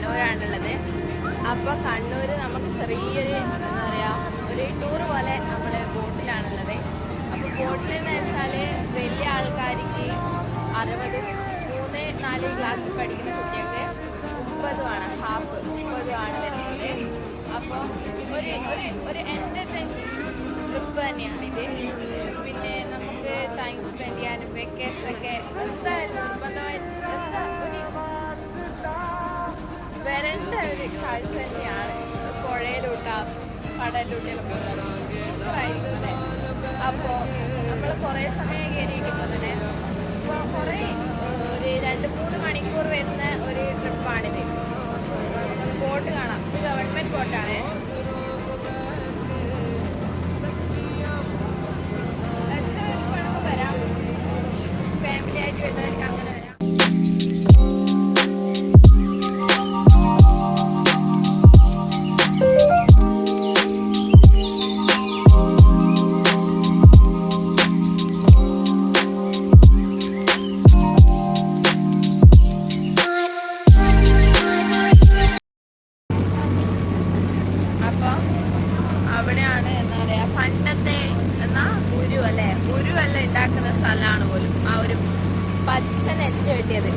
കണ്ണൂരാണുള്ളത്. അപ്പോൾ കണ്ണൂർ നമുക്ക് ചെറിയൊരു എന്താ പറയുക ഒരു ടൂർ പോലെ നമ്മൾ ബോട്ടിലാണുള്ളത്. അപ്പോൾ ബോട്ടിൽ എന്ന് വെച്ചാൽ വലിയ ആൾക്കാർക്ക് 60, 3-4 ക്ലാസ്സിൽ പഠിക്കുന്ന കുട്ടികൾക്ക് 30 ഹാഫ് 30 വരുന്നത്. അപ്പോൾ ഒരു ഒരു ഒരു എൻ്റർടൈൻമെൻറ്റ് ട്രിപ്പ് തന്നെയാണിത്. പിന്നെ നമുക്ക് ടൈം സ്പെൻഡ് ചെയ്യാനും വെക്കേഷനൊക്കെ എന്തായാലും നിർബന്ധമായിട്ട് വരേണ്ട ഒരു കാഴ്ച തന്നെയാണ്. പുഴയിലൂട്ടാം കടലിലൂട്ടിലൊക്കെ സൂപ്പറായിരിക്കും അല്ലേ. അപ്പോൾ നമ്മൾ കുറേ സമയം കയറിയിട്ടിപ്പോൾ തന്നെ ഇപ്പോൾ കുറേ ഒരു 2-3 മണിക്കൂർ വരുന്ന ഒരു ട്രിപ്പാണിത്. ബോട്ട് കാണാം. ഇത് ഗവൺമെൻറ് ബോട്ടാണ്. വരാം, ഫാമിലി ആയിട്ട് വരുന്നവർക്ക് അങ്ങനെ വരാം. അവിടെയാണ് എന്താ പറയുക പണ്ടത്തെ എന്നാ ഉരുവെല്ലാം ഉണ്ടാക്കുന്ന സ്ഥലമാണ് പോലും. ആ ഒരു പച്ച നെറ്റ് കെട്ടിയത്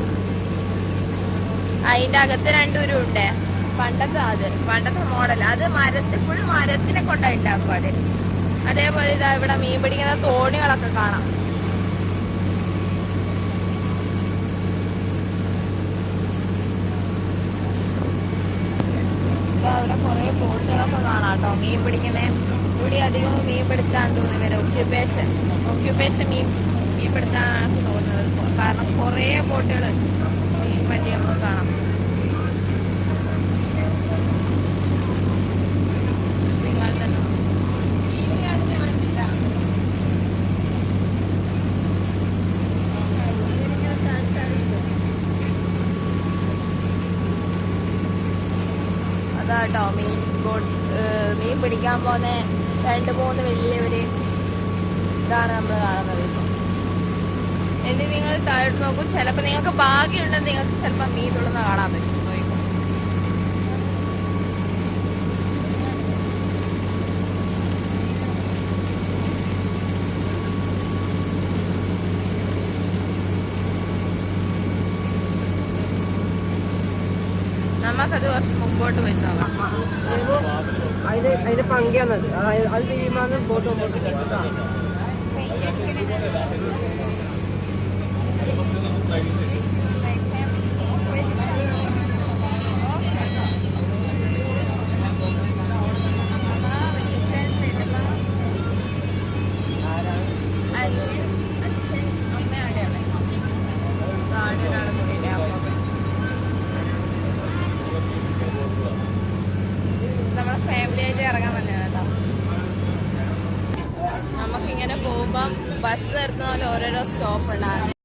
അതിൻ്റെ അകത്ത് 2 ഉരുവുണ്ട്. പണ്ടത്തെ മോഡൽ അത് ഫുൾ മരത്തിനെ കൊണ്ടാണ് ഉണ്ടാക്കും. അതേപോലെ ഇതാ ഇവിടെ മീൻ പിടിക്കുന്ന തോണികളൊക്കെ കാണാം. അവിടെ കുറേ ബോട്ടുകളൊക്കെ കാണാം കേട്ടോ മീൻ പിടിക്കുന്നത്. ഇവിടെ അധികം മീൻ പിടുത്താൻ തോന്നുന്നത് ഒക്യുപ്പേഷൻ മീൻ പിടുത്താനാണ് തോന്നുന്നത്. കാരണം കുറേ ബോട്ടുകൾ മീൻ വണ്ടി നമുക്ക് കാണാം. നിങ്ങൾ തന്നെ അതാട്ടോ മീൻ പിടിക്കാൻ പോകുന്ന 2-3 വലിയൊരു ഇതാണ് നമ്മൾ കാണുന്നത്. ഇപ്പം എന്നിട്ട് നിങ്ങൾ താഴോട്ട് നോക്കും. ചിലപ്പോൾ നിങ്ങൾക്ക് ഭാഗ്യമുണ്ടെങ്കിൽ നിങ്ങൾക്ക് ചിലപ്പോൾ മീൻ തുള്ളുന്ന കാണാൻ പറ്റും. നമുക്കത് കുറച്ച് മുമ്പോട്ട് പോയി നോക്കാം. അതിന്റെ പങ്കാണത്. അത് തീരുമാനം ബോട്ട് മുമ്പോട്ട് നമ്മളെ ഫാമിലി ആയിട്ട് ഇറങ്ങാൻ പറ്റുന്നത് കേട്ടോ. നമുക്കിങ്ങനെ പോകുമ്പം ബസ് നിർത്തുന്ന പോലെ ഓരോരോ സ്റ്റോപ്പ് ഉണ്ടാകും.